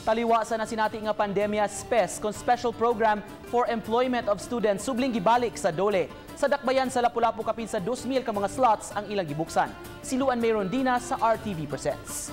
Taliwasan na sinati nga pandemya SPES kon Special Program for Employment of Students subling gibalik sa DOLE. Sa dakbayan sa Lapu-Lapu kapin sa 2,000 ka mga slots ang ilang gibuksan. Siluan Mayron Dina sa RTV Presents.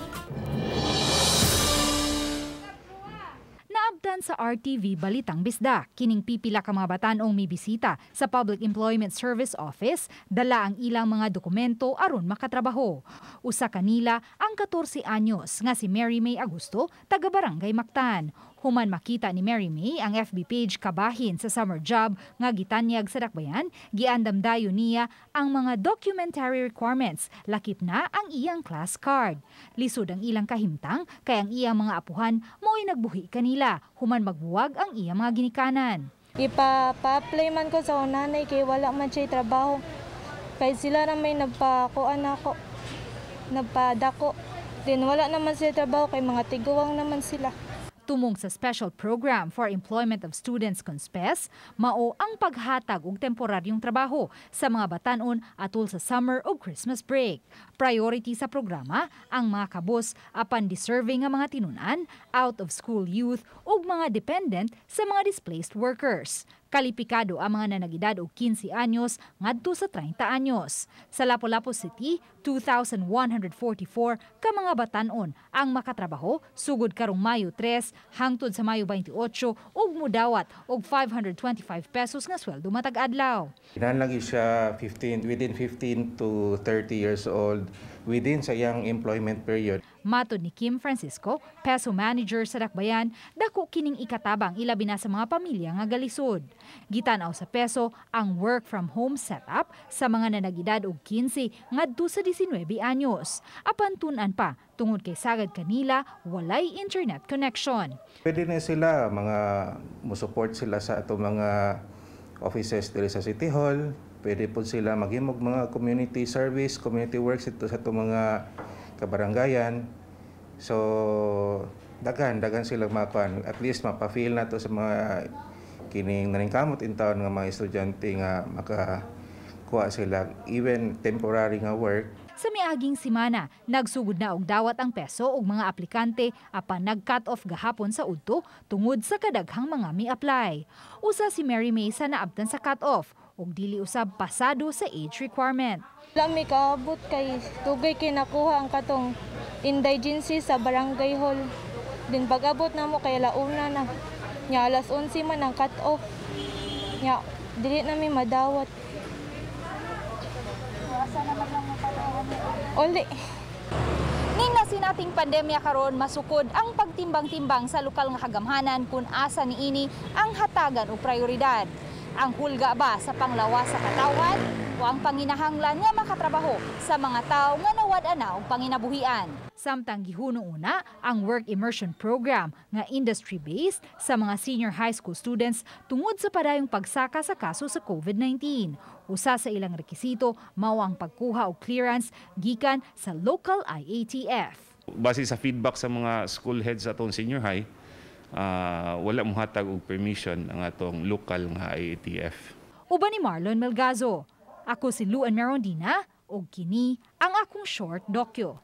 Naabdan sa RTV Balitang Bisdak, kining pipila ka mga batanong may bisita sa Public Employment Service Office, dala ang ilang mga dokumento aron makatrabaho. Usa kanila ang 14 anyos nga si Mary May Agusto, taga Barangay Mactan. Human makita ni Mary May ang FB page kabahin sa summer job nga gitanyag sa dakbayan, giandamdayon niya ang mga documentary requirements, lakip na ang iyang class card. Lisod ang ilang kahimtang kay ang iyang mga apuhan mo'y nagbuhi kanila, human magbuwag ang iyang mga ginikanan. Ipa-apply man ko sa unanay kay wala man siya trabaho. Kay sila na may nagpadako. Then wala naman siya trabaho kay mga tiguwang naman sila. Tumong sa Special Program for Employment of Students kon SPES, mao ang paghatag og temporaryong trabaho sa mga batanon atol sa summer o Christmas break. Priority sa programa ang mga kabus apan deserving nga mga tinunan, out-of-school youth ug mga dependent sa mga displaced workers. Kalipikado ang mga nag-edad og 15 anyos ngadto sa 30 anyos. Sa Lapu-Lapu City, 2,144 ka mga batanon ang makatrabaho sugod karong Mayo 3 hangtod sa Mayo 28 ug mudawat og 525 pesos nga sweldo matag adlaw. Lagi siya within 15 to 30 years old within sa iyang employment period. Matod ni Kim Francisco, peso manager sa dakbayan, dako kining ikatabang ilabi na sa mga pamilya nga galisod. Gitanaw sa peso ang work from home setup sa mga nanagidad og 15 ngadto sa 19 anyos. Apan tun-an pa tungod kay sagad kanila walay internet connection. Pwede na sila mo-support sila sa ato mga offices diri sa City Hall. Pwede po sila maghimog mga community service, community works ito sa ato mga kabarangayan. So dagan sila makuan, at least mapa-feel na to sa mga kining naningkamot in town nga mga estudyante nga makakuha sila even temporary nga work. Sa miaging simana, nagsugod na og dawat ang peso og mga aplikante apan nag-cut off gahapon sa udto tungod sa kadaghang mga mi-apply. Usa si Mary May sa naabtan sa cut off ug dili usab pasado sa age requirement. Lami kaabot kay tugay kinakuha ang katong indigency sa barangay hall. Din pag-abot na mo kay launa na. Nya alas 11 man ang cut off. Nya dili na mi madawat. Oli. Ning nasinating pandemya karon masukod ang pagtimbang-timbang sa lokal nga kagamhanan kung asa niini ang hatagan o prioridad. Ang hulga ba sa panglawas sa katawhan o ang panginahanglan nga makatrabaho sa mga tao nga nawad-ana og panginabuhian. Samtang gihuno una ang work immersion program nga industry-based sa mga senior high school students tungod sa padayong pagsaka sa kaso sa COVID-19. Usa sa ilang rekisito mao ang pagkuha og clearance gikan sa local IATF. Base sa feedback sa mga school heads atong senior high, wala mo hatag og permission ang atong local nga IATF. Uban ni Marlon Melgazo. Ako si Luan Merondina ug kini ang akong short dokyo.